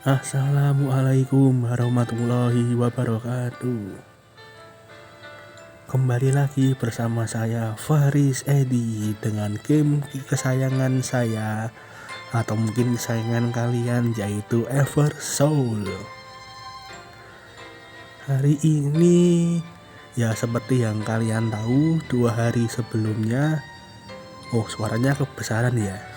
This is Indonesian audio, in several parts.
Assalamualaikum warahmatullahi wabarakatuh. Kembali lagi bersama saya Faris Edi dengan game kesayangan saya atau mungkin kesayangan kalian, yaitu Eversoul. Hari ini ya seperti yang kalian tahu, 2 hari sebelumnya suaranya kebesaran ya.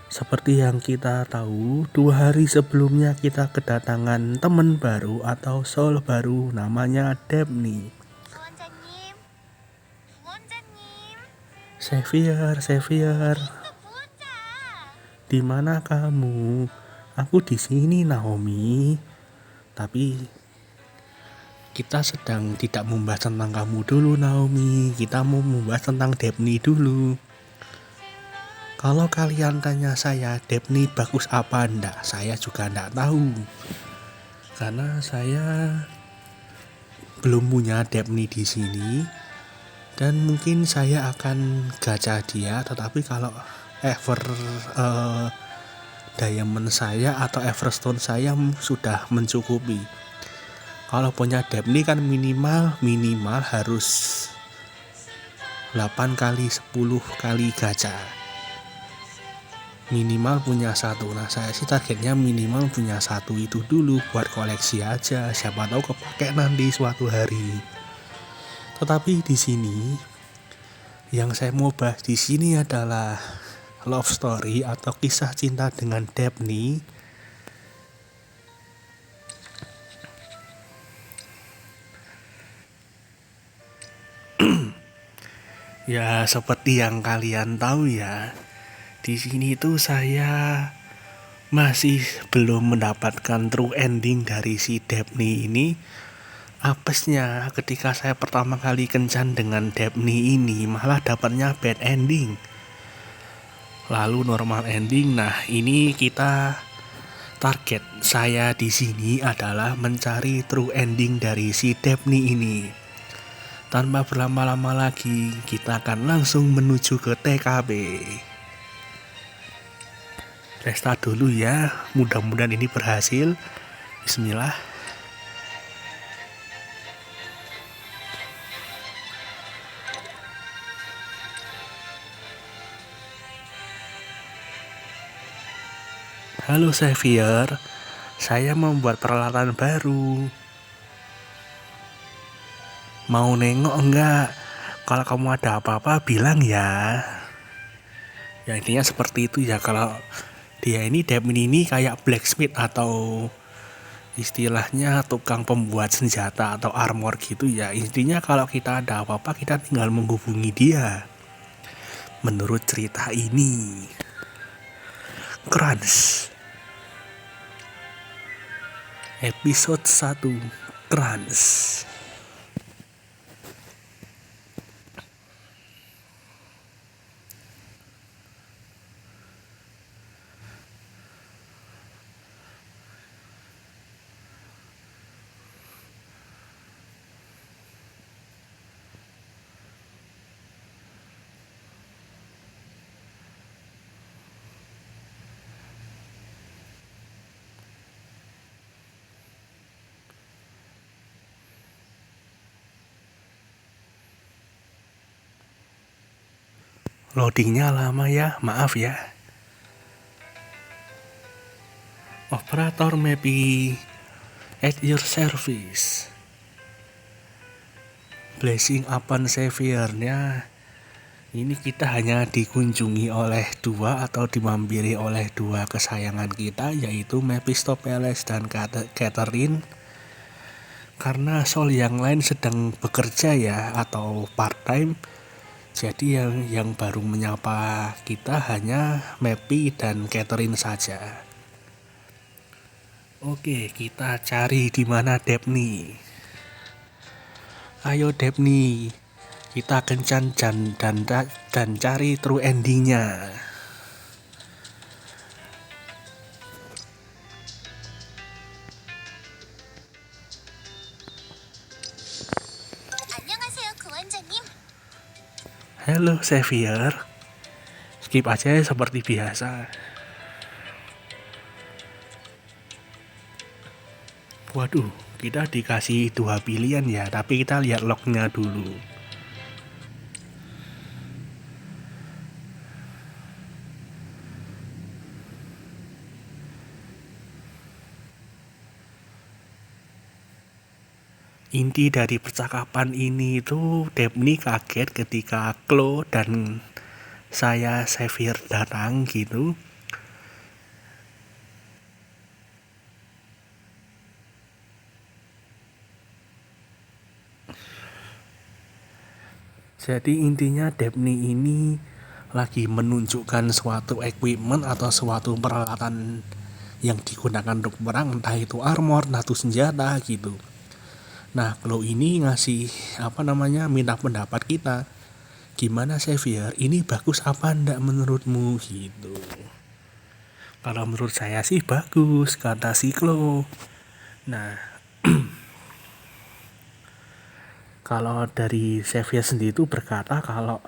Seperti yang kita tahu, 2 hari sebelumnya kita kedatangan teman baru atau soul baru, namanya Debni. Xavier, di mana kamu? Aku di sini, Naomi. Tapi kita sedang tidak membahas tentang kamu dulu, Naomi. Kita mau membahas tentang Debni dulu. Kalau kalian tanya saya, Debni bagus apa enggak? Saya juga enggak tahu. Karena saya belum punya Debni di sini. Dan mungkin saya akan gacha dia, tetapi kalau Diamond saya atau Everstone saya sudah mencukupi. Kalau punya Debni kan minimal harus 8 kali 10 kali gacha. Minimal punya satu. Nah, saya sih targetnya minimal punya satu itu dulu buat koleksi aja. Siapa tahu kepake nanti suatu hari. Tetapi di sini yang saya mau bahas di sini adalah love story atau kisah cinta dengan Debni. Ya, seperti yang kalian tahu ya. Di sini tuh saya masih belum mendapatkan true ending dari si Debni ini. Apesnya ketika saya pertama kali kencan dengan Debni ini malah dapatnya bad ending, lalu normal ending. Nah, ini kita target saya di sini adalah mencari true ending dari si Debni ini. Tanpa berlama-lama lagi, kita akan langsung menuju ke TKB. Restart dulu ya, mudah-mudahan ini berhasil. Bismillah. Halo Xavier, saya membuat peralatan baru. Mau nengok enggak? Kalau kamu ada apa-apa bilang ya. Ya intinya seperti itu ya. Kalau dia ini Debni ini kayak blacksmith atau istilahnya tukang pembuat senjata atau armor gitu ya. Intinya kalau kita ada apa-apa kita tinggal menghubungi dia. Menurut cerita ini, Crunch episode 1, Crunch. Loadingnya lama ya, maaf ya. Operator Mappy at your service. Blessing upon Xavier-nya. Ini kita hanya dikunjungi oleh 2 atau dimampiri oleh 2 kesayangan kita, yaitu Mephistopheles dan Catherine. Karena soul yang lain sedang bekerja ya atau part time. Jadi yang baru menyapa kita hanya Mappy dan Catherine saja. Oke, kita cari di mana Debni. Ayo Debni, kita kencan dan cari true endingnya. Halo Xavier, skip aja seperti biasa. Waduh, kita dikasih dua pilihan ya, tapi kita lihat lognya dulu. Inti dari percakapan ini itu Debni kaget ketika Chloe dan saya Xavier datang gitu. Jadi intinya Debni ini lagi menunjukkan suatu equipment atau suatu peralatan yang digunakan untuk perang, entah itu armor, entah itu senjata gitu. Nah, Chloe ini ngasih minta pendapat kita. Gimana Xavier, ini bagus apa ndak menurutmu gitu. Kalau menurut saya sih bagus, kata si Chloe. Nah, kalau dari Xavier sendiri itu berkata kalau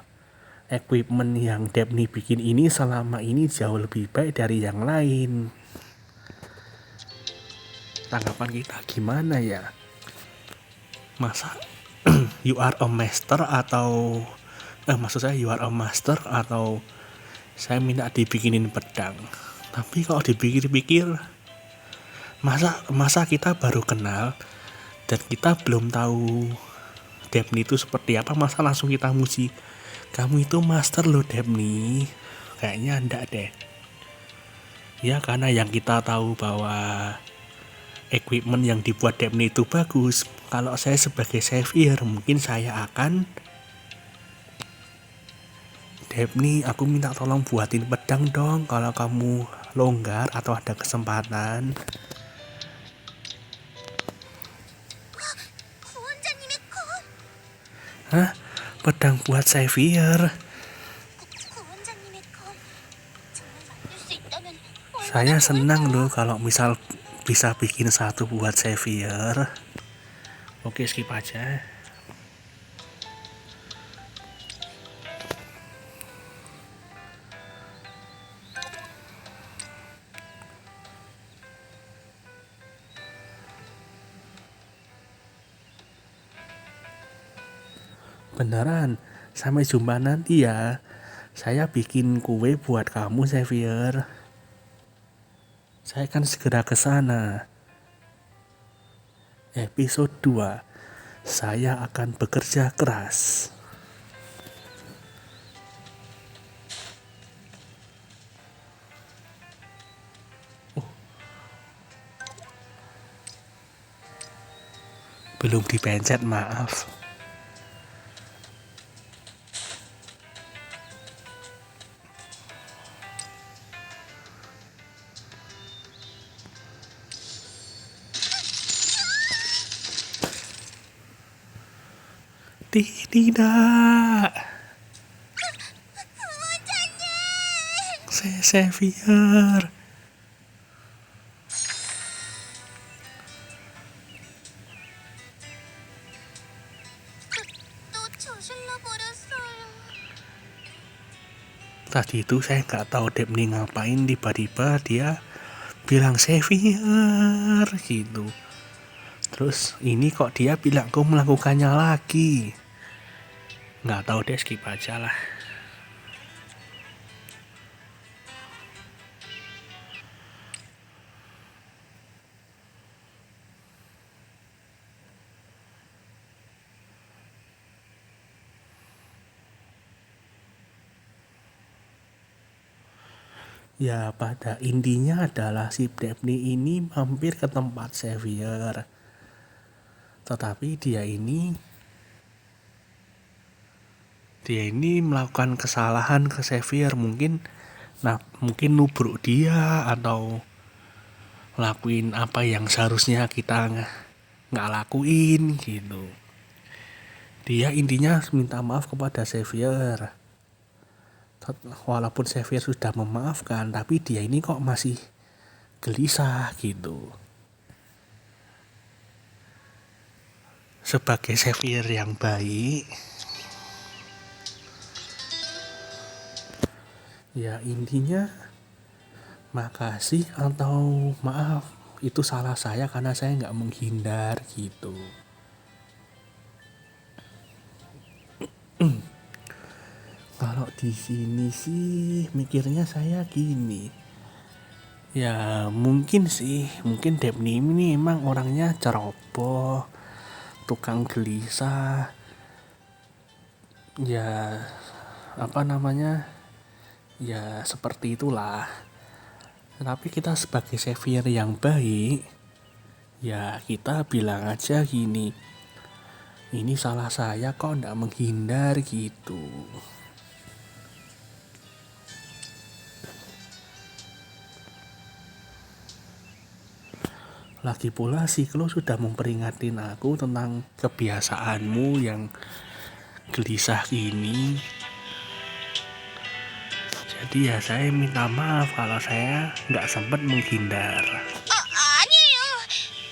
equipment yang Debni bikin ini selama ini jauh lebih baik dari yang lain. Tanggapan kita gimana ya? Masa you are a master atau maksud saya you are a master atau saya minta dibikinin pedang. Tapi kalau dipikir-pikir, masa kita baru kenal dan kita belum tahu Debni itu seperti apa, masa langsung kita muji kamu itu master loh Debni. Kayaknya enggak deh ya, karena yang kita tahu bahwa equipment yang dibuat Debni itu bagus. Kalau saya sebagai Xavier, mungkin saya akan, Debni aku minta tolong buatin pedang dong kalau kamu longgar atau ada kesempatan. Hah? Pedang buat Xavier? Saya senang loh kalau misal bisa bikin satu buat Xavier. Oke, skip aja. Beneran, sampai jumpa nanti ya. Saya bikin kue buat kamu Xavier. Saya akan segera ke sana. Episode 2. Saya akan bekerja keras. Belum dipencet, maaf. Tidak. Xavier. Tadi itu saya nggak tahu Debni ngapain, tiba-tiba dia bilang Xavier gitu. Terus ini kok dia bilang kau melakukannya lagi. Nggak tahu deh, skip aja lah. Ya pada intinya adalah si Debni ini mampir ke tempat Xavier. Tetapi dia ini melakukan kesalahan ke Xavier, mungkin nubruk dia atau lakuin apa yang seharusnya kita nggak lakuin gitu. Dia intinya minta maaf kepada Xavier. Walaupun Xavier sudah memaafkan, tapi dia ini kok masih gelisah gitu. Sebagai Xavier yang baik, ya intinya makasih atau maaf itu salah saya karena saya nggak menghindar gitu. Kalau di sini sih mikirnya saya gini, ya mungkin Depni ini emang orangnya ceroboh, tukang gelisah, ya apa namanya, ya seperti itulah. Tapi kita sebagai Xavier yang baik, ya kita bilang aja gini, ini salah saya kok ndak menghindar gitu. Lagi pula si Klo sudah memperingatin aku tentang kebiasaanmu yang gelisah ini. Jadi ya saya minta maaf kalau saya nggak sempat menghindar. 아니에요.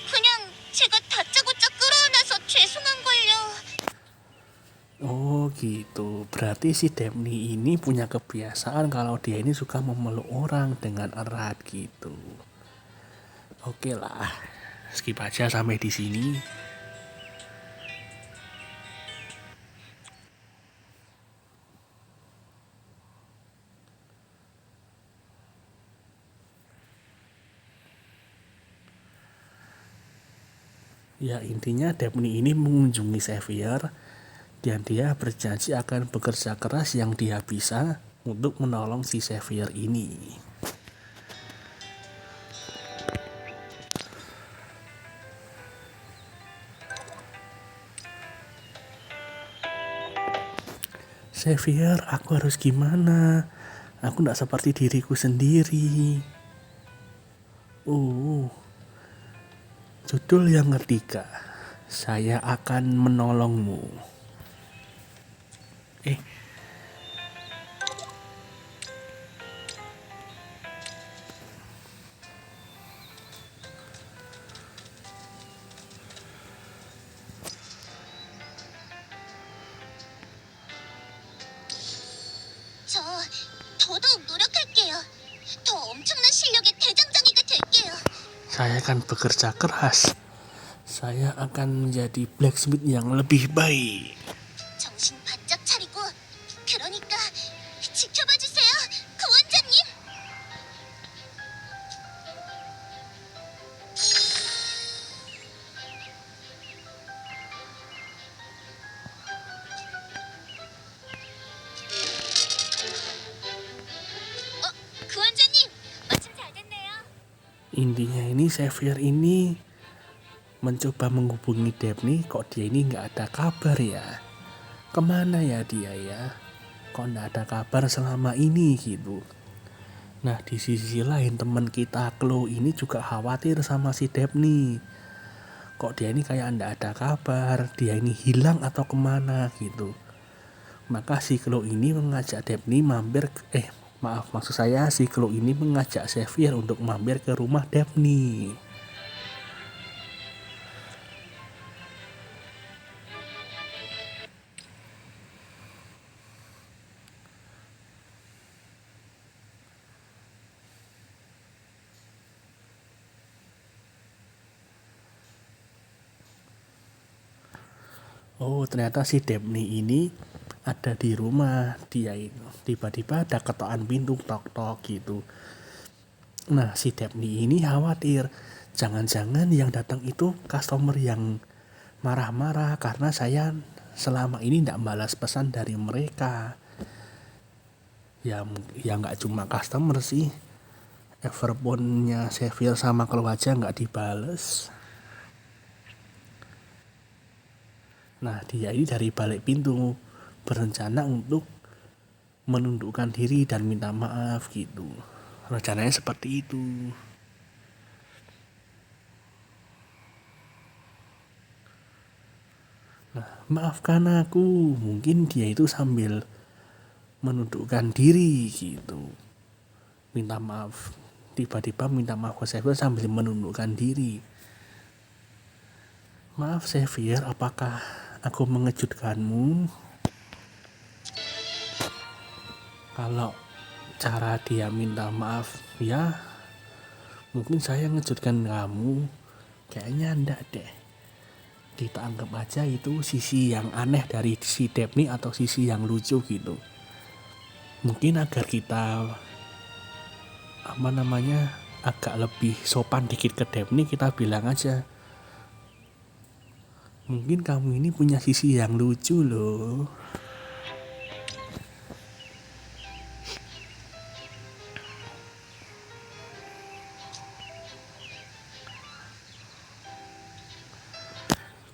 그냥 제가 다짜고짜 끌어안아서 죄송한걸요. Oh gitu, berarti si Depni ini punya kebiasaan kalau dia ini suka memeluk orang dengan erat gitu. Oke lah, skip aja sampai di sini. Ya intinya Depni ini mengunjungi Xavier dan dia berjanji akan bekerja keras yang dia bisa untuk menolong si Xavier ini. Xavier, aku harus gimana? Aku gak seperti diriku sendiri. Judul yang ketiga, saya akan menolongmu. 저 더더욱 노력할게요. 더 엄청난 실력의 대장장이가 될게요. Saya akan bekerja keras. Saya akan menjadi blacksmith yang lebih baik. 정신 바짝 차리고 그러니까 지켜봐 주세요. 구원자님. 구원자님. 마침 잘 됐네요. Intinya ini Xavier ini mencoba menghubungi Depni, kok dia ini nggak ada kabar ya. Kemana ya dia ya? Kok nggak ada kabar selama ini gitu. Nah di sisi lain teman kita Klo ini juga khawatir sama si Depni. Kok dia ini kayak nggak ada kabar, dia ini hilang atau kemana gitu. Maka si Klo ini mengajak Depni maksud saya si Klo ini mengajak Xavier untuk mampir ke rumah Depni. Oh ternyata si Depni ini ada di rumah dia itu. Tiba-tiba ada ketukan pintu tok-tok gitu. Nah si Depni ini khawatir, jangan-jangan yang datang itu customer yang marah-marah karena saya selama ini tidak balas pesan dari mereka. Ya nggak cuma customer sih, Everphone-nya Xavier sama Klo aja nggak dibales. Nah dia ini dari balik pintu berencana untuk menundukkan diri dan minta maaf gitu. Rencananya seperti itu. Nah, maafkan aku, mungkin dia itu sambil menundukkan diri gitu. Minta maaf, tiba-tiba minta maaf ke Xavier sambil menundukkan diri. Maaf Xavier, apakah aku mengejutkanmu? Kalau cara dia minta maaf ya Mungkin saya ngejutkan kamu, kayaknya ndak deh. Kita anggap aja itu sisi yang aneh dari si Depni atau sisi yang lucu gitu. Mungkin agar kita agak lebih sopan dikit ke Depni, kita bilang aja, mungkin kamu ini punya sisi yang lucu loh.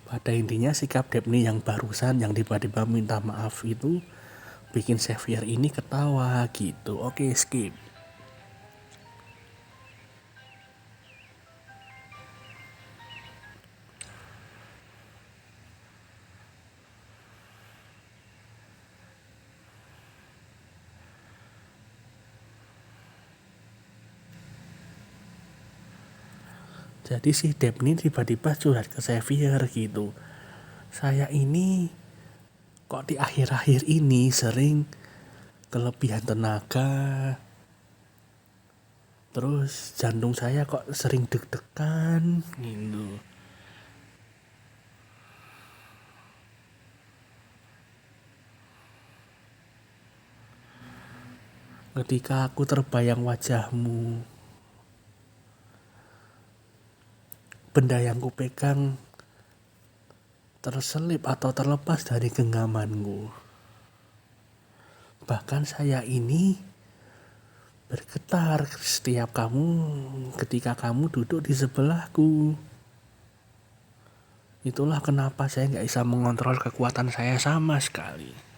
Pada intinya sikap Depni yang barusan yang tiba-tiba minta maaf itu bikin Xavier ini ketawa gitu. Oke, skip. Jadi si Depni tiba-tiba curhat ke Xavier gitu. Saya ini kok di akhir-akhir ini sering kelebihan tenaga, terus jantung saya kok sering deg-degan gitu. Ketika aku terbayang wajahmu, benda yang kupegang terselip atau terlepas dari genggamanku. Bahkan saya ini bergetar ketika kamu duduk di sebelahku. Itulah kenapa saya nggak bisa mengontrol kekuatan saya sama sekali.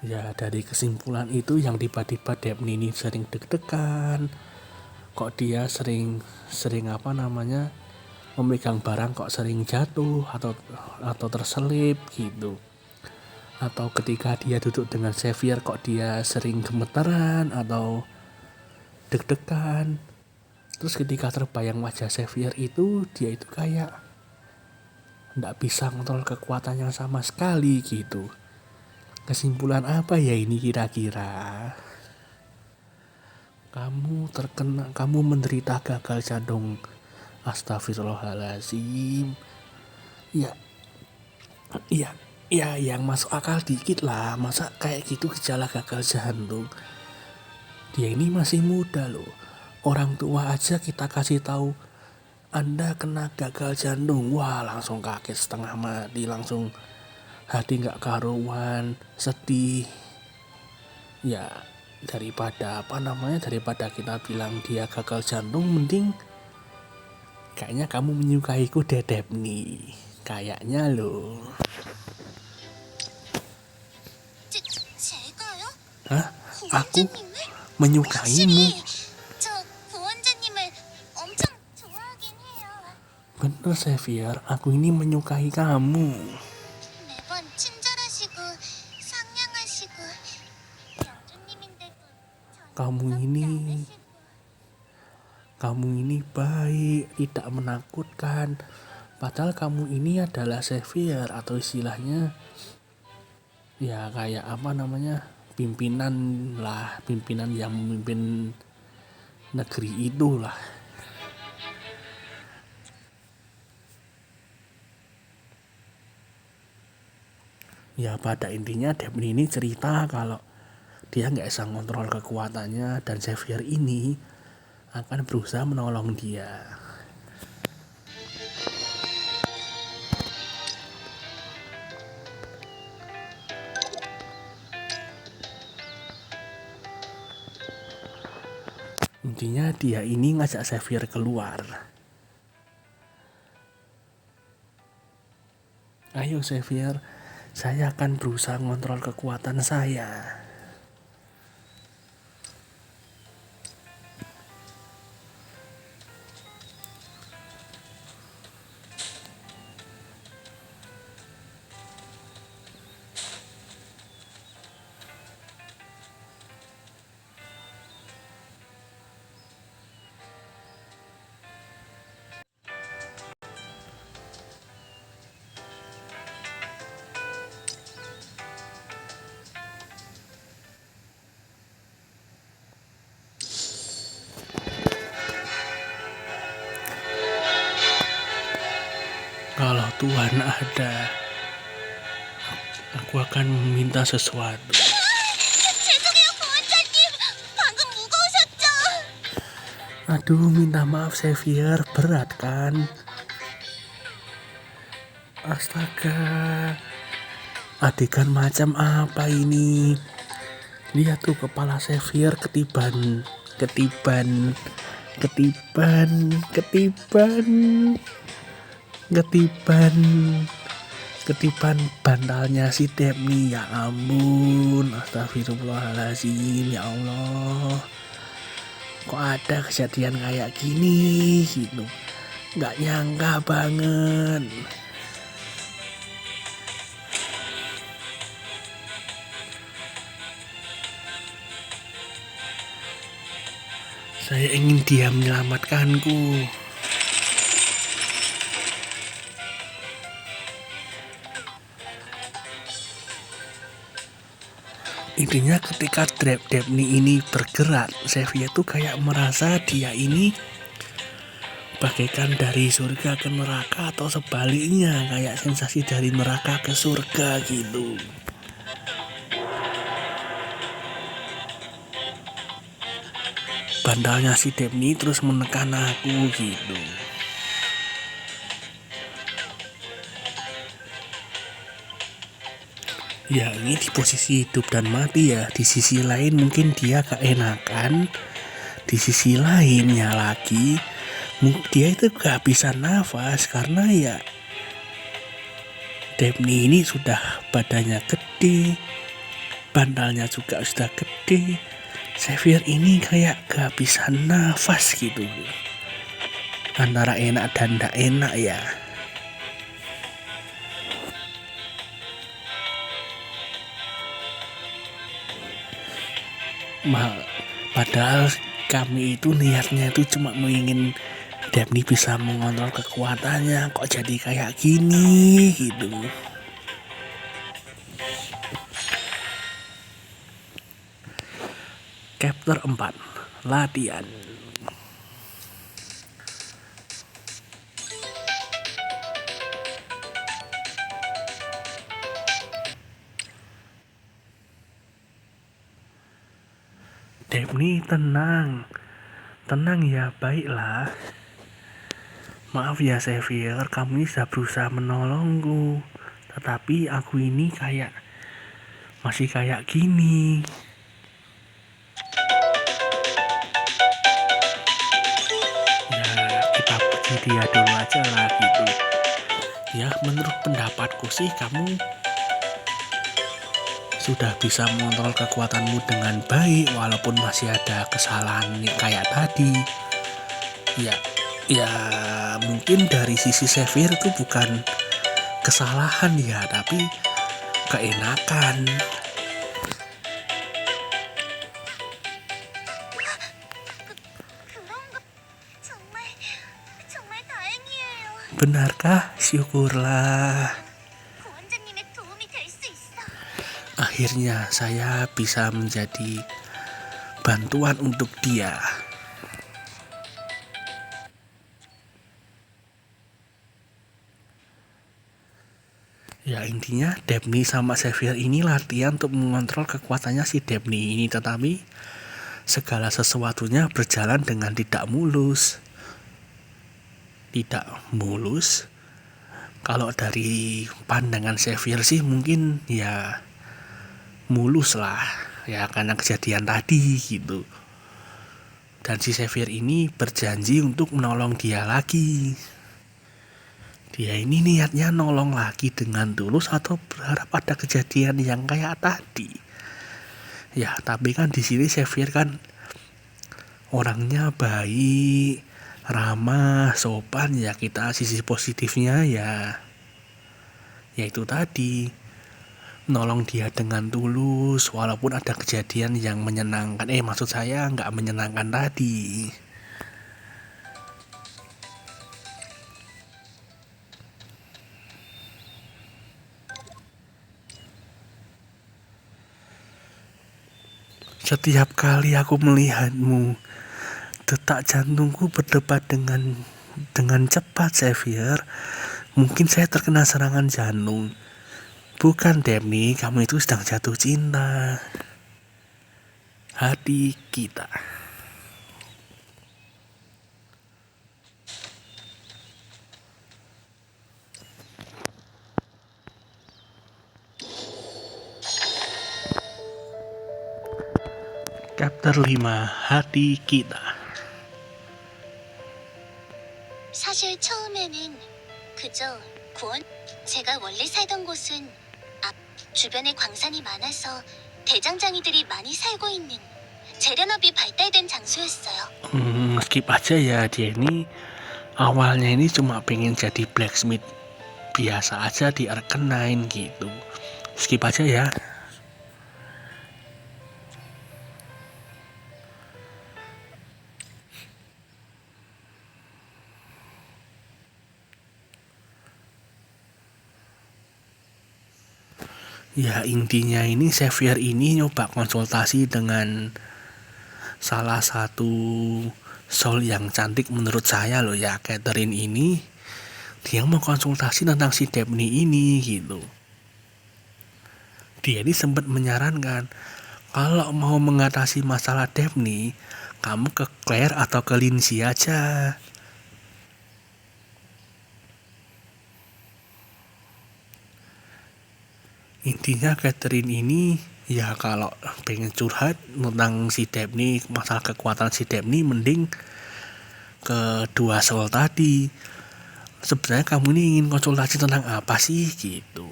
Ya dari kesimpulan itu yang tiba-tiba Depni ini sering deg-degan. Kok dia sering memegang barang kok sering jatuh atau terselip gitu. Atau ketika dia duduk dengan Xavier kok dia sering gemeteran atau deg-degan. Terus ketika terbayang wajah Xavier itu, dia itu kayak nggak bisa ngontrol kekuatannya sama sekali gitu. Kesimpulan apa ya ini kira-kira? Kamu menderita gagal jantung. Astagfirullahaladzim. Ya, iya, ya yang masuk akal dikit lah. Masa kayak gitu gejala gagal jantung? Dia ini masih muda loh. Orang tua aja kita kasih tahu Anda kena gagal jantung. Wah, langsung kaget setengah mati, langsung hati nggak karuan, sedih. Ya daripada kita bilang dia gagal jantung, mending kayaknya kamu menyukaiku Dedep nih, kayaknya loh. 제가요? Hah? Aku 구원자님을? menyukaimu? 저 구원자님을 엄청 좋아하긴 해요. Bener Xavier, aku ini menyukai kamu. 매번 친절하시고 상냥하시고 영주님인데도 Kamu ini baik, tidak menakutkan. Padahal kamu ini adalah Xavier atau istilahnya ya kayak pimpinan yang memimpin negeri itulah. Ya pada intinya Depni ini cerita kalau dia nggak bisa ngontrol kekuatannya dan Xavier ini akan berusaha menolong dia. Intinya dia ini ngajak Xavier keluar. Ayo Xavier, saya akan berusaha ngontrol kekuatan saya. Tuhan ada. Aku akan meminta sesuatu. 죄송해요, 보원장님. 방금 무거우셨죠? Aduh, minta maaf Xavier, berat kan? Astaga, adegan macam apa ini? Lihat tuh kepala Xavier ketiban, ketiban, ketiban, ketiban, ketiban, ketiban bantalnya si Debni. Ya ampun, astagfirullahaladzim, ya Allah. Kok ada kejadian kayak gini gitu, nggak nyangka banget. Saya ingin dia menyelamatkanku. Intinya ketika Debni ini bergerak, Xavier tuh kayak merasa dia ini bagaikan dari surga ke neraka atau sebaliknya, kayak sensasi dari neraka ke surga gitu. Bantalnya si Debni terus menekan aku gitu. Ya ini di posisi hidup dan mati ya. Di sisi lain mungkin dia keenakan, di sisi lainnya lagi dia itu gak bisa nafas karena ya Debni ini sudah badannya gede, bantalnya juga sudah gede. Xavier ini kayak gak bisa nafas gitu, antara enak dan gak enak ya. Padahal kami itu niatnya itu cuma ingin Debni bisa mengontrol kekuatannya, kok jadi kayak gini gitu. Chapter 4, latihan. Debni tenang ya, baiklah. Maaf ya Xavier, kamu ini sudah berusaha menolongku, tetapi aku ini masih kayak gini. Ya kita puji dia dulu aja lah gitu. Ya menurut pendapatku sih kamu sudah bisa mengontrol kekuatanmu dengan baik walaupun masih ada kesalahan kayak tadi. Ya mungkin dari sisi Xavier itu bukan kesalahan ya, tapi keenakan. 그런가? 정말 다행이에요. Benarkah? Syukurlah. 보원장님의 도움이 될 수 있어. Akhirnya saya bisa menjadi bantuan untuk dia. Ya intinya Debni sama Xavier ini latihan untuk mengontrol kekuatannya si Debni ini, tetapi segala sesuatunya berjalan dengan tidak mulus. Tidak mulus. Kalau dari pandangan Xavier sih mungkin ya mulus lah ya, karena kejadian tadi gitu. Dan si Xavier ini berjanji untuk menolong dia lagi. Dia ini niatnya nolong lagi dengan tulus atau berharap ada kejadian yang kayak tadi. Ya tapi kan di sini Xavier kan orangnya baik, ramah, sopan ya, kita sisi positifnya ya itu tadi, nolong dia dengan tulus walaupun ada kejadian yang menyenangkan, maksud saya nggak menyenangkan tadi. Setiap kali aku melihatmu, detak jantungku berdebar dengan cepat Xavier. Mungkin saya terkena serangan jantung. Bukan Debni, kamu itu sedang jatuh cinta. Hati kita. Chapter 5, Hati Kita. 사실 처음에는 그저 제가 원래 살던 곳은 앞 주변에 광산이 많아서 대장장이들이 많이 살고 있는 재련업이 발달된 장소였어요. Skip aja ya, dia ini awalnya ini cuma pengen jadi blacksmith biasa aja di Arcanine gitu. Skip aja ya. Ya intinya ini Xavier ini nyoba konsultasi dengan salah satu soul yang cantik menurut saya loh ya, Catherine ini. Dia mau konsultasi tentang si Debni ini gitu. Dia ini sempat menyarankan kalau mau mengatasi masalah Debni, kamu ke Claire atau ke Lindsay aja. Intinya Catherine ini ya kalau pengen curhat tentang si Debni, masalah kekuatan si Debni, mending ke dua soul tadi. Sebenarnya kamu ini ingin konsultasi tentang apa sih gitu.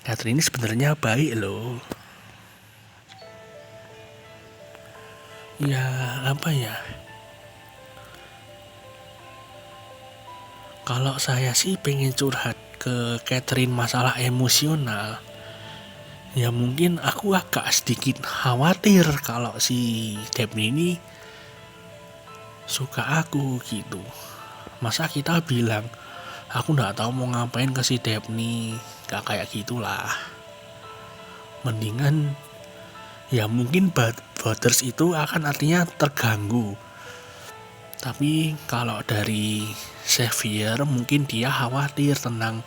Catherine ini sebenarnya baik loh. Ya apa ya, kalau saya sih pengen curhat ke Catherine masalah emosional, ya mungkin aku agak sedikit khawatir kalau si Debni ini suka aku gitu. Masa kita bilang aku nggak tahu mau ngapain ke si Debni, gak kayak gitulah. Mendingan ya mungkin Butters itu akan artinya terganggu. Tapi kalau dari Xavier mungkin dia khawatir tentang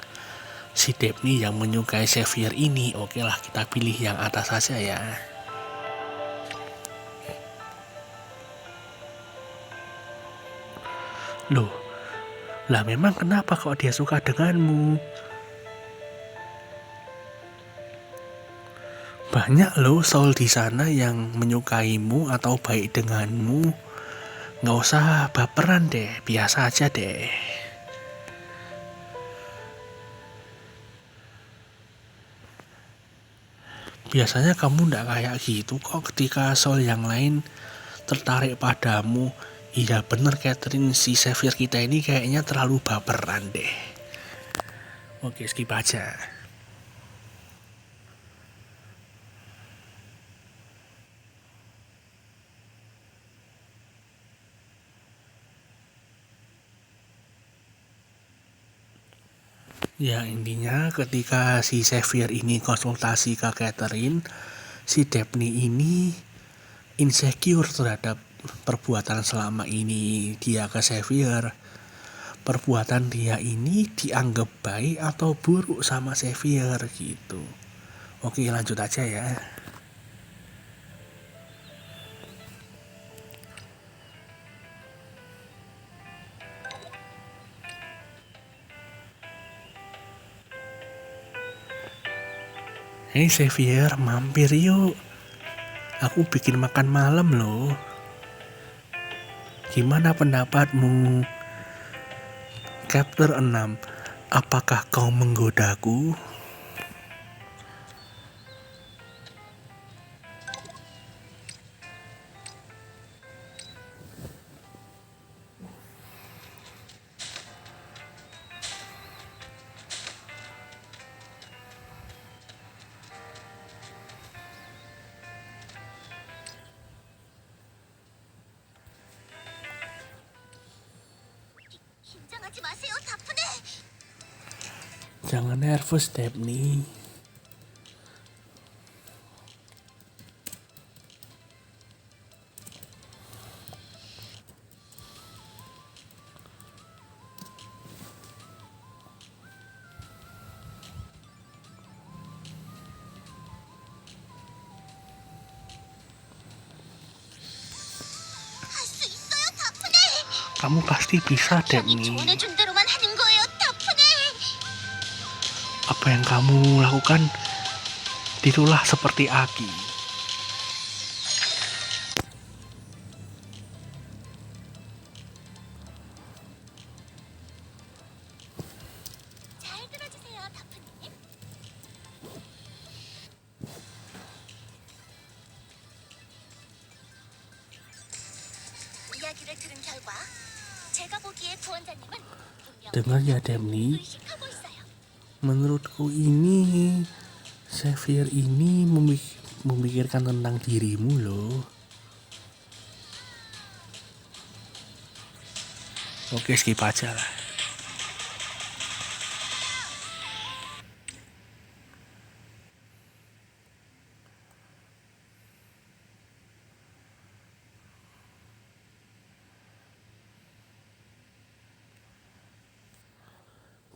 si Debni yang menyukai Xavier ini. Oke lah, kita pilih yang atas saja ya. Loh, lah memang kenapa kok dia suka denganmu? Banyak loh soul di sana yang menyukaimu atau baik denganmu. Nggak usah baperan deh, biasa aja deh. Biasanya kamu nggak kayak gitu kok ketika soul yang lain tertarik padamu. Iya bener Catherine, si Xavier kita ini kayaknya terlalu baperan deh. Oke, skip aja. Ya intinya ketika si Xavier ini konsultasi ke Catherine, si Debni ini insecure terhadap perbuatan selama ini dia ke Xavier. Perbuatan dia ini dianggap baik atau buruk sama Xavier gitu. Oke, lanjut aja ya. Hei Xavier, mampir yuk. Aku bikin makan malam loh. Gimana pendapatmu? Chapter 6. Apakah kau menggodaku? 긴장하지 마세요, 다프네. Jangan nervous, Debni. Kamu pasti bisa, 형이 Depni. 조언해준 대로만 하는 거예요, 다프네. Apa yang kamu lakukan itulah seperti Aki. 잘 들어주세요, 다프님. 이야기를 들은 결과 제가 보기에 구원자님은 분명 Dengar ya, Depni. 의식하고 있어요. Menurutku ini Xavier ini memikirkan tentang dirimu loh. Oke, skip aja lah.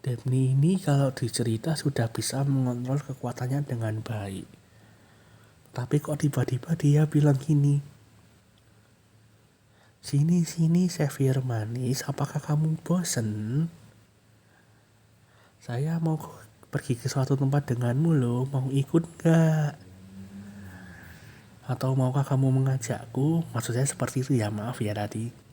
Depni ini kalau dicerita sudah bisa mengontrol kekuatannya dengan baik. Tapi kok tiba-tiba dia bilang gini, Sini Xavier manis, apakah kamu bosen? Saya mau pergi ke suatu tempat denganmu loh, mau ikut gak? Atau maukah kamu mengajakku? Maksud saya seperti itu ya, maaf ya tadi.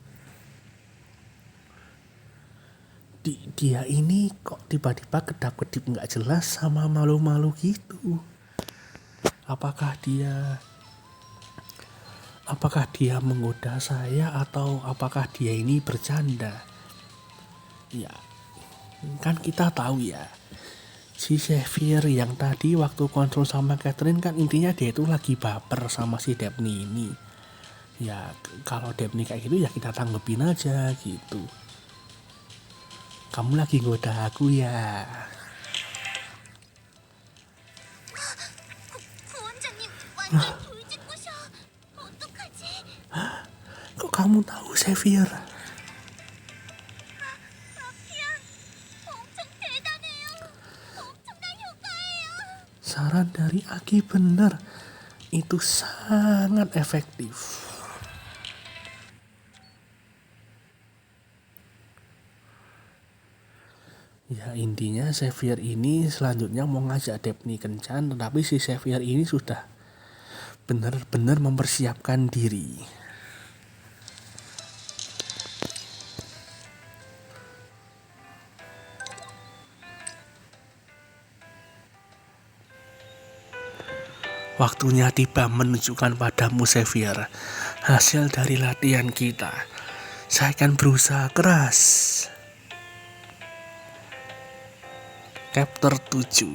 Dia ini kok tiba-tiba kedap-kedip gak jelas sama malu-malu gitu. Apakah dia menggoda saya atau apakah dia ini bercanda? Ya, kan kita tahu ya, si Xavier yang tadi waktu kontrol sama Catherine kan intinya dia itu lagi baper sama si Depni ini. Ya, kalau Depni kayak gitu ya kita tanggepin aja gitu. Kamu lagi goda aku ya. 구원자님 완전 돌직구셔. 어떡하지? Kok kamu tahu Xavier? 마피아 엄청 대단해요. 엄청난 효과예요. Saran dari Aki bener. Itu sangat efektif. Ya intinya Xavier ini selanjutnya mau ngajak Depni kencan, tetapi si Xavier ini sudah benar-benar mempersiapkan diri. Waktunya tiba menunjukkan padamu Xavier hasil dari latihan kita. Saya akan berusaha keras. Chapter 7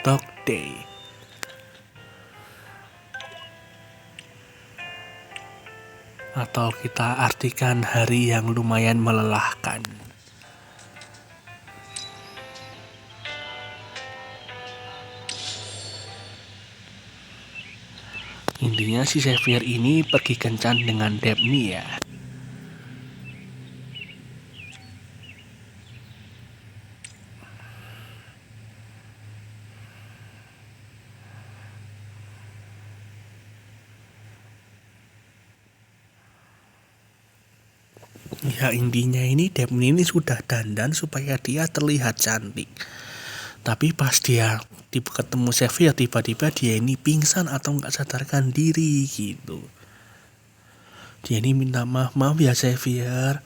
Dog Day. Atau kita artikan hari yang lumayan melelahkan. Intinya si Xavier ini pergi kencan dengan Depni ya. Ya intinya ini Depni ini sudah dandan supaya dia terlihat cantik. Tapi pas dia ketemu Xavier tiba-tiba dia ini pingsan atau nggak sadarkan diri gitu. Dia ini minta maaf ya Xavier.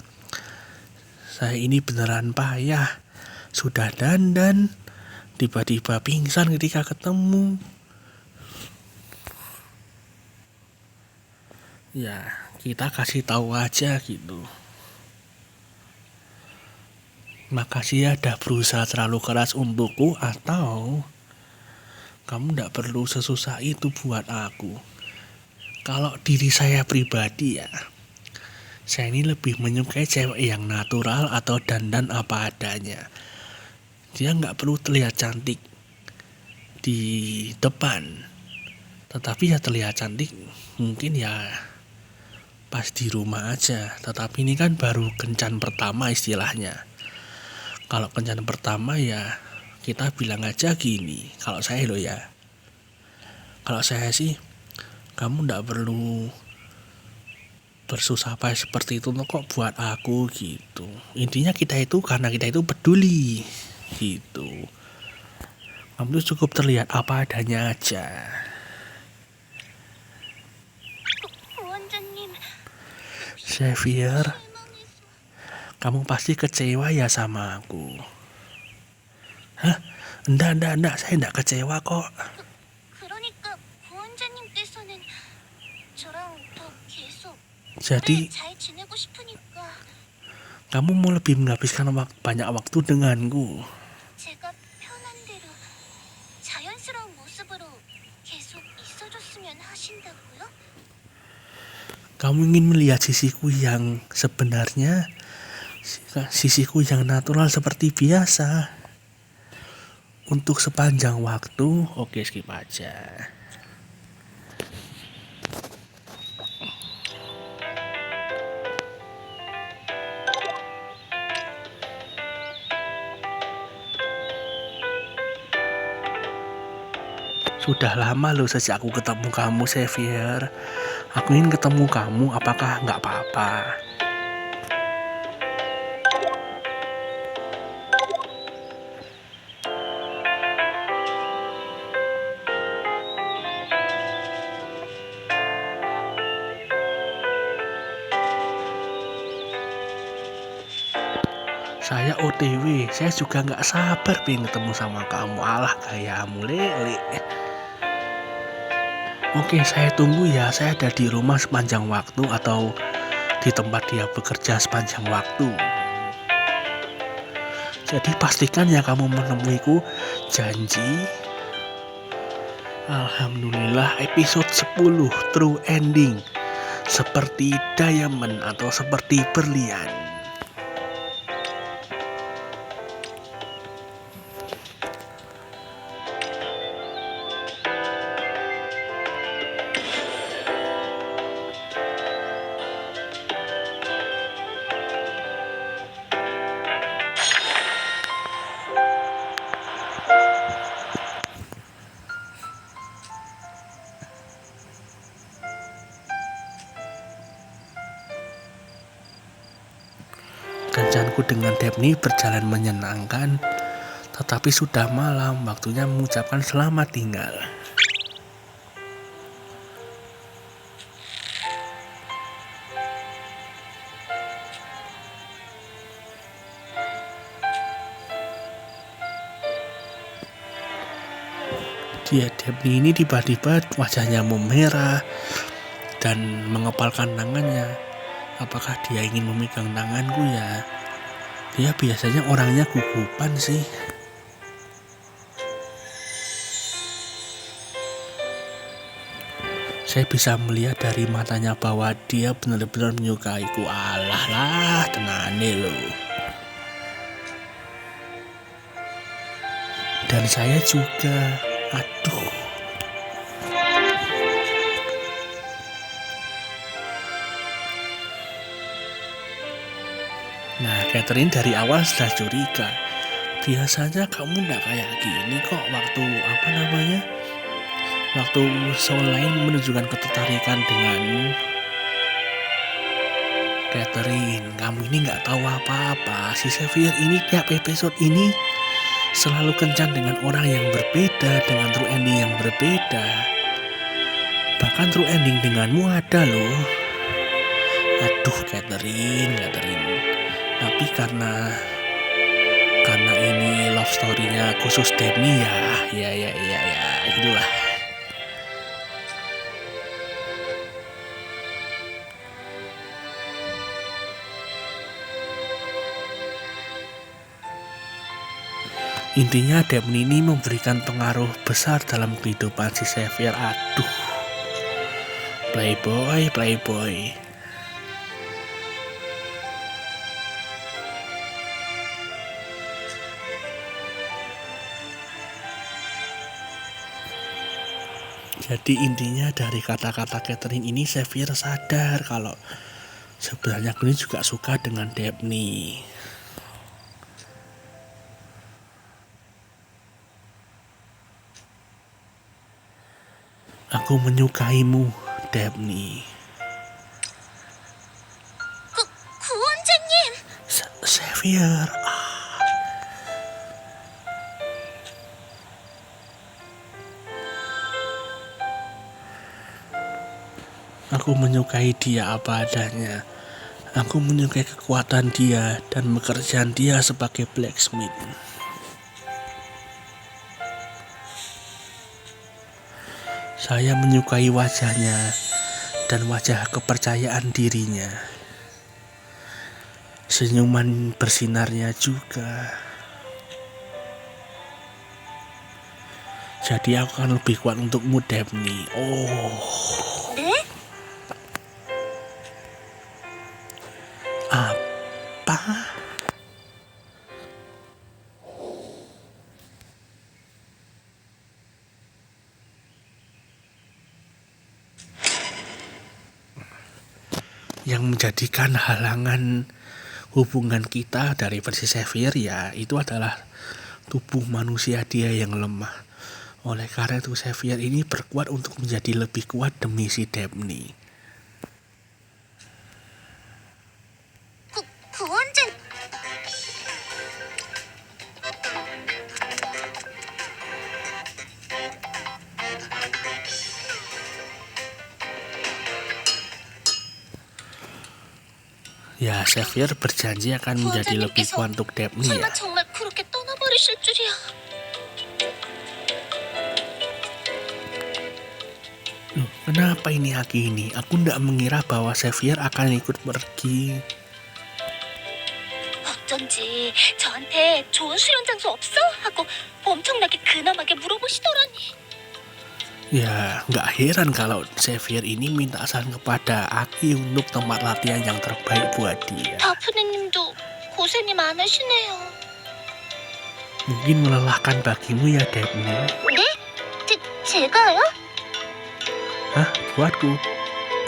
Saya ini beneran payah. Sudah dandan tiba-tiba pingsan ketika ketemu. Ya kita kasih tahu aja gitu. Makasih ya udah berusaha terlalu keras untukku, atau kamu gak perlu sesusah itu buat aku. Kalau diri saya pribadi ya, saya ini lebih menyukai cewek yang natural atau dandan apa adanya. Dia gak perlu terlihat cantik di depan, tetapi ya terlihat cantik mungkin ya pas di rumah aja. Tetapi ini kan baru kencan pertama istilahnya. Kalau kencan pertama ya kita bilang aja gini. Kalau saya loh ya, kalau saya sih kamu ndak perlu bersusah payah seperti itu kok buat aku gitu. Intinya kita itu karena kita itu peduli gitu. Kamu tuh cukup terlihat apa adanya aja. 보원장님, Xavier, 실망해서. kamu pasti kecewa ya sama aku. Hah? Enggak, saya enggak kecewa kok. 그러니까 보원장님께서는 저랑 더 계속 Jadi, 잘 지내고 싶으니까 kamu mau lebih menghabiskan banyak waktu denganku. 제가 편한 대로 자연스러운 모습으로 계속 있어줬으면 하신다고요? Kamu ingin melihat sisiku yang sebenarnya, sisiku yang natural seperti biasa. Untuk sepanjang waktu, oke skip aja. Sudah lama loh sejak aku ketemu kamu, Xavier. Aku ingin ketemu kamu, apakah nggak apa-apa? Saya OTW, saya juga nggak sabar pengen ketemu sama kamu. Alah gayamu lele. Oke, saya tunggu ya. Saya ada di rumah sepanjang waktu atau di tempat dia bekerja sepanjang waktu. Jadi pastikan ya kamu menemuiku. Janji. Alhamdulillah episode 10 True Ending. Seperti diamond atau seperti berlian. Kencanku dengan Daphne berjalan menyenangkan, tetapi sudah malam, waktunya mengucapkan selamat tinggal. Daphne ini tiba-tiba wajahnya memerah dan mengepalkan tangannya. Apakah dia ingin memegang tanganku ya? Dia biasanya orangnya gugupan sih. Saya bisa melihat dari matanya bahwa dia benar-benar menyukaiku. Alah lah, tenane loh. Dan saya juga. Aduh. Nah, Catherine dari awal sudah curiga. Biasanya kamu nggak kayak gini kok waktu waktu Soul lain menunjukkan ketertarikan dengan Catherine. Kamu ini nggak tahu apa-apa. Si Xavier ini tiap episode ini selalu kencan dengan orang yang berbeda, dengan true ending yang berbeda. Bahkan true ending denganmu ada loh. Aduh, Catherine. Tapi karena ini love story-nya khusus Daphne ya gitulah. Intinya Daphne ini memberikan pengaruh besar dalam kehidupan si Xavier. Aduh, playboy. Jadi intinya dari kata-kata Catherine ini Xavier sadar kalau sebenarnya Glenn juga suka dengan Daphne. Aku menyukaimu, Daphne. Xavier. Aku menyukai dia apa adanya. Aku menyukai kekuatan dia dan pekerjaan dia sebagai blacksmith. Saya menyukai wajahnya dan wajah kepercayaan dirinya. Senyuman bersinarnya juga. Jadi aku akan lebih kuat untukmu, Daphne. Oh, 네? apa? Yang menjadikan halangan hubungan kita dari versi Xavier ya itu adalah tubuh manusia dia yang lemah. Oleh karena itu Xavier ini berkuat untuk menjadi lebih kuat demi si Daphne. 구원자 Ya, Xavier berjanji akan menjadi lebih kuat untuk Daphne ya. 설마 정말 그렇게 떠나버리실 줄이야. Loh, kenapa ini Aki ini? Aku ndak mengira bahwa Xavier akan ikut pergi. 어쩐지 저한테 좋은 수련 장소 없어? 하고 엄청나게 근엄하게 물어보시더라니. Ya, nggak heran kalau Xavier ini minta saran kepada Aki untuk tempat latihan yang terbaik buat dia. 다프네님도 고생이 많으시네요. Mungkin melelahkan bagimu ya, Daphne. 네? 제가요? Hah, buatku?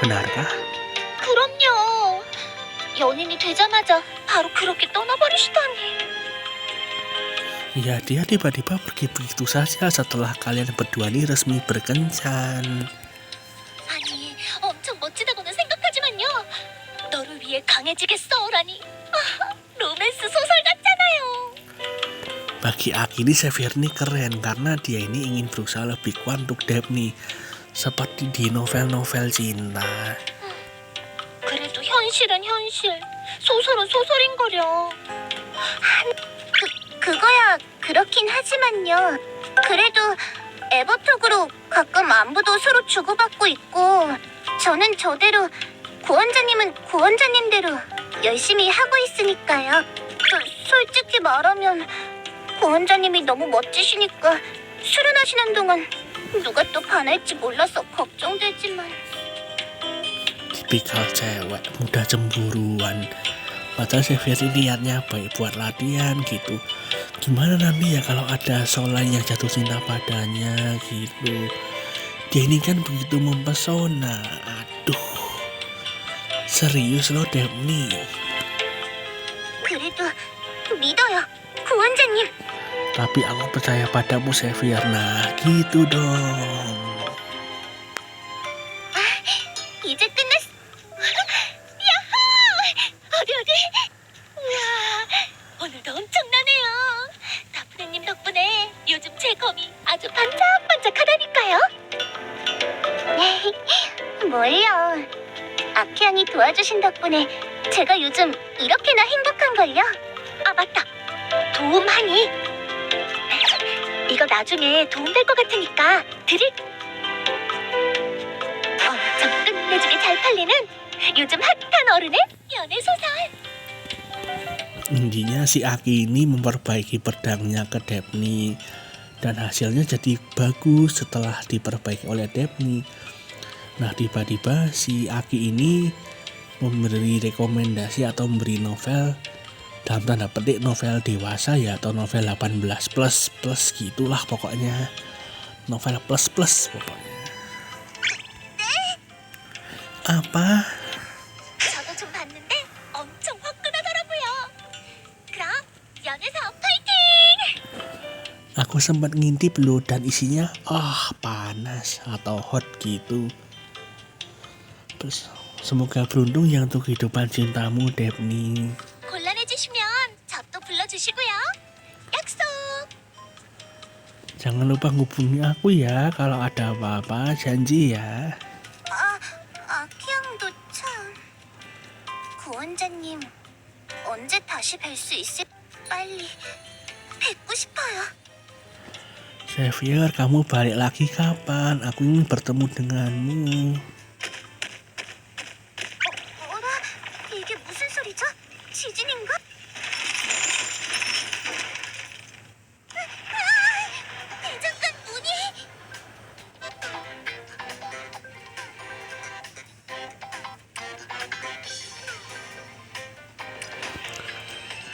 Benarkah? 그럼요. 연인이 되자마자 바로 그렇게 떠나버리시다니. Ya, dia tiba-tiba pergi begitu saja setelah kalian berdua ini resmi berkencan. 아니, 엄청 멋지다고는 생각하지만요. 너를 위해 강해지겠어라니. 로맨스 소설 같잖아요. Bagi Aki ini Xavier ini keren karena dia ini ingin berusaha lebih kuat untuk Daphne. Seperti di novel-novel cinta. 그래도 현실은 현실, 소설은 소설인 거려. 그거야 그렇긴 하지만요. 그래도 에버톡으로 가끔 안부도 서로 주고받고 있고 저는 저대로 고원자님은 고원자님대로 열심히 하고 있으니까요. 솔직히 말하면 고원자님이 너무 멋지시니까 수련하시는 동안 누가 또 반할지 몰라서 걱정되지만 Tipikal cewek mudah cemburuan. Padahal Xavier ini niatnya baik buat latihan gitu. Gimana nanti ya kalau ada Solan yang jatuh cinta padanya gitu. Dia ini kan begitu mempesona. Aduh, serius loh Daphne. 그래도 믿어요, 고원자님. Tapi aku percaya padamu Xavier. Nah gitu dong. 이제 끝났어. 야호! 어디? 우와, 오늘도 엄청나네요. 다프네님 덕분에 요즘 제 검이 아주 반짝반짝하다니까요. 뭘요? 아키양이 도와주신 덕분에 제가 요즘 이렇게나 행복한걸요. 아 맞다, 도움하니. 이거 나중에 도움될 것 같으니까 드릴. 엄청 끝내주게 잘 팔리는 요즘 핫한 어른의 연애 소설. Intinya si Aki ini memperbaiki pedangnya ke Daphne. Dan hasilnya jadi bagus setelah diperbaiki oleh Daphne. Nah tiba-tiba si Aki ini memberi rekomendasi atau memberi novel dalam tanda petik novel dewasa ya atau novel 18 plus gitulah pokoknya. Novel plus pokoknya. Apa? 저도 좀 봤는데 엄청 화끈하더라고요. 그럼 연애사 파이팅! Aku sempat ngintip loh dan isinya panas atau hot gitu. Terus semoga beruntung yang untuk kehidupan cintamu Daphne. 곤란해지시면 Jangan lupa hubungi aku ya kalau ada apa-apa, janji ya. 아키양도 참. 구원자님, 언제 다시 뵐 수 있을? 빨리 뵙고 싶어요. Xavier, kamu balik lagi kapan? Aku ingin bertemu denganmu. 어라? 이게 무슨 소리죠? 지진인가? 대장간 문이!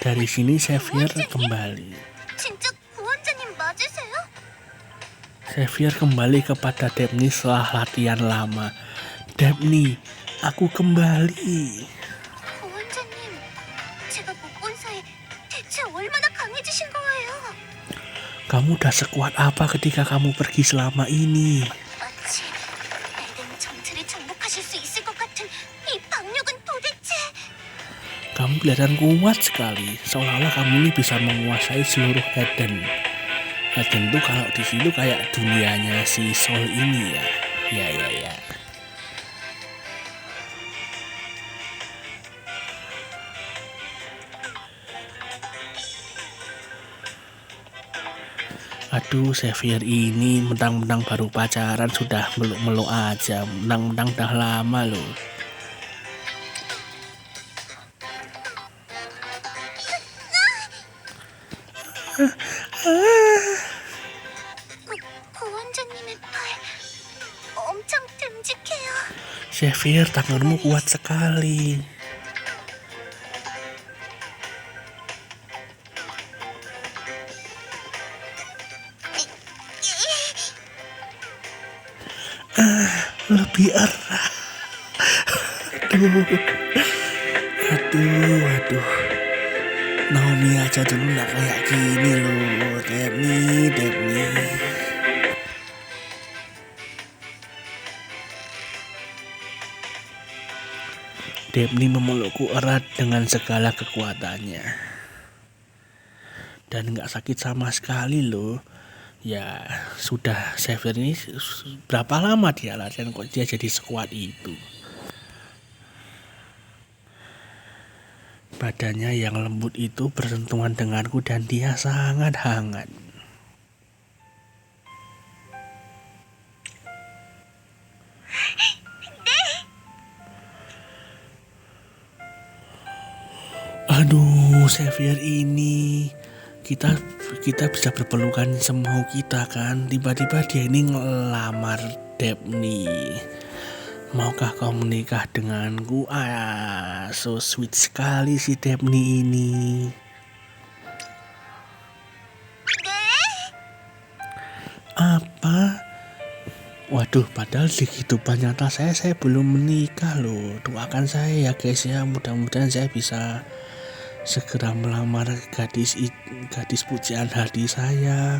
Dari sini Xavier kembali. 진짜 구원자님 맞으세요? Xavier kembali kepada Daphne setelah latihan lama. Daphne, aku kembali. 구원자님, 제가 못 본 사이 대체 얼마나 강해지신 거예요? Kamu udah sekuat apa ketika kamu pergi selama ini? 마치 에덴 전체를 정복하실 수 있을 것 같은 이 박력은 도대체... Kamu kelihatan kuat sekali, seolah-olah kamu ini bisa menguasai seluruh Eden. Eden tuh kalau di situ kayak dunianya si Sol ini ya. Ya. Aduh, Xavier ini mentang-mentang baru pacaran sudah meluk-meluk aja. Mentang-mentang udah lama loh. 구원자님의 팔 엄청 듬직해요. Xavier, tanganmu kuat sekali. Lebih erat. Aduh. Naomi aja dulu nggak kayak gini loh, Daphne. Daphne memelukku erat dengan segala kekuatannya. Dan nggak sakit sama sekali loh. Ya, sudah Xavier ini berapa lama dia latihan kok dia jadi sekuat itu. Badannya yang lembut itu bersentuhan denganku dan dia sangat hangat. Aduh, Xavier ini kita bisa berpelukan semau kita kan. Tiba-tiba dia ini ngelamar Daphne. Maukah kau menikah denganku? So sweet sekali si Daphne ini. Apa? Waduh, padahal di kehidupan nyata saya belum menikah loh. Doakan saya ya guys ya, mudah-mudahan saya bisa segera melamar gadis pujian hati saya,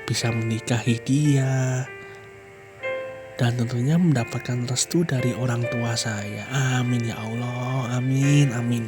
bisa menikahi dia, dan tentunya mendapatkan restu dari orang tua saya. Amin ya Allah, amin.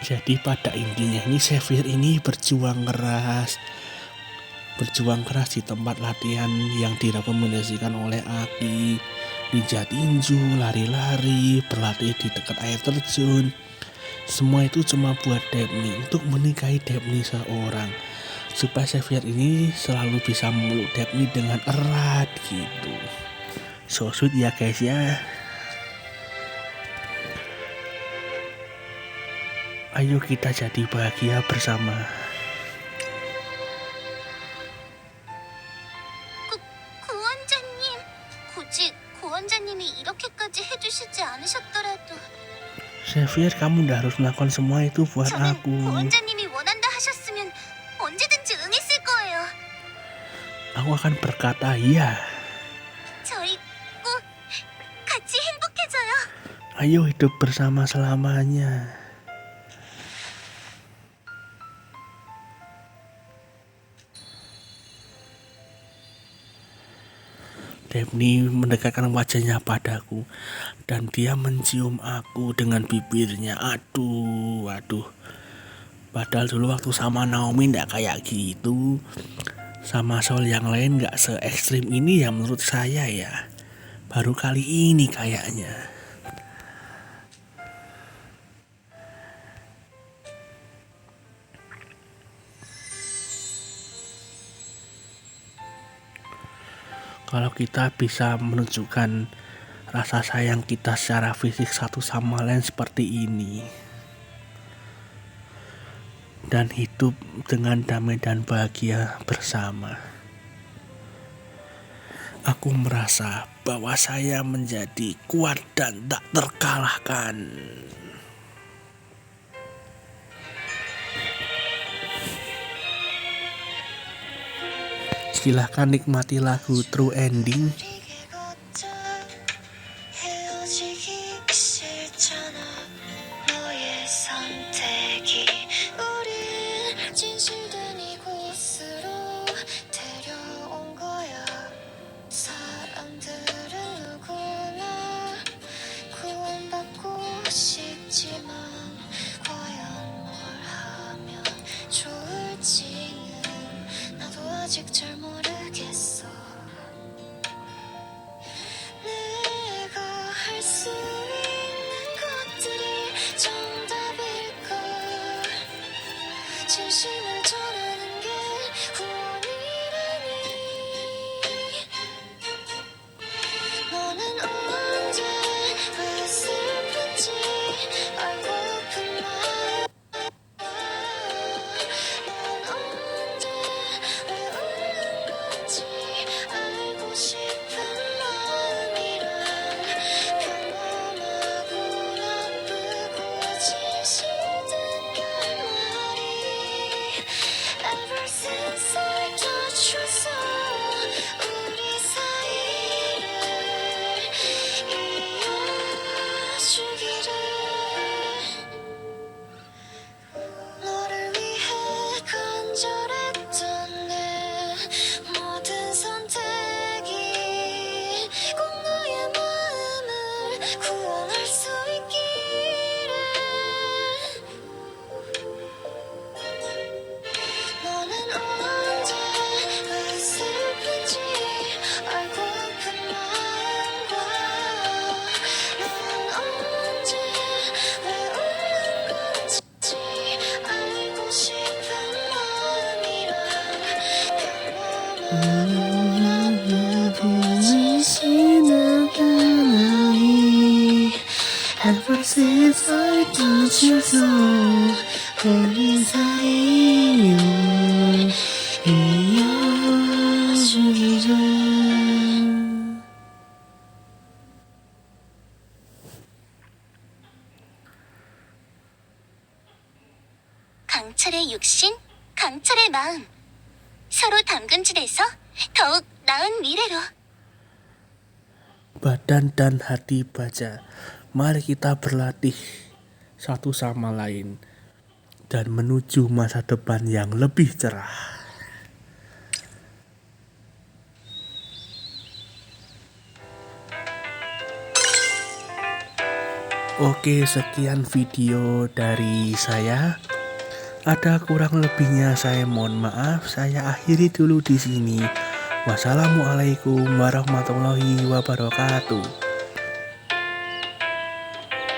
Jadi pada intinya ini Xavier ini berjuang keras di tempat latihan yang direkomendasikan oleh Aki, ninja tinju, lari-lari, berlatih di dekat air terjun. Semua itu cuma buat Daphne, untuk menikahi Daphne seorang, supaya Xavier ini selalu bisa memeluk Daphne dengan erat gitu. So sweet ya guys ya. Ayo kita jadi bahagia bersama. 구원자님, 굳이 구원자님이 이렇게까지 해주시지 않으셨더라도 Xavier, kamu udah harus melakukan semua itu buat 저는 aku. 구원자님이 원한다 하셨으면 언제든지 응했을 거예요. aku akan berkata ya. 저희 꼭 같이 행복해져요. Ayo hidup bersama selamanya. Daphne mendekatkan wajahnya padaku dan dia mencium aku dengan bibirnya. Aduh. Padahal dulu waktu sama Naomi ndak kayak gitu. Sama Sol yang lain nggak se ekstrim ini ya menurut saya ya. Baru kali ini kayaknya. Kalau kita bisa menunjukkan rasa sayang kita secara fisik satu sama lain seperti ini dan hidup dengan damai dan bahagia bersama, aku merasa bahwa saya menjadi kuat dan tak terkalahkan. Silahkan nikmati lagu True Ending. 헤어지기 싫잖아. 너의 선택이 우릴 진실된 이곳으로 데려온 거야. 사람들은 누구나 구원받고 싶지만 과연 뭘 하면 좋을지는 나도 아직 잘 모르겠어. 내가 할 수 있는 것들이 정답일까? 진심을 전하는 게 구원이라니. 너는 언제 왜 슬픈지 알고픈 마음. 넌 언제 왜 우는 건지 알고 싶은 마음이란 평범하고 나쁘고 진실된 결말이. Ever since I touched your soul, 우리 사이를 이어주기를. 너를 위해 간절했던 내 모든 선택이 꼭 너의 마음을 구원할 수 있기를. 너는 언제 왜 슬픈지 알고픈 마음과 넌 언제 왜 우는 건지 알고 싶은 마음이란 평범하고 지나간 아이. Ever since I touched your soul, 우리 사이를 이어주기를. 강철의 육신, 강철의 마음. 서로 담근질에서 더욱 나은 미래로. Badan dan hati baja, mari kita berlatih satu sama lain dan menuju masa depan yang lebih cerah. Oke, sekian video dari saya. Ada kurang lebihnya saya mohon maaf. Saya akhiri dulu di sini. Wassalamualaikum warahmatullahi wabarakatuh.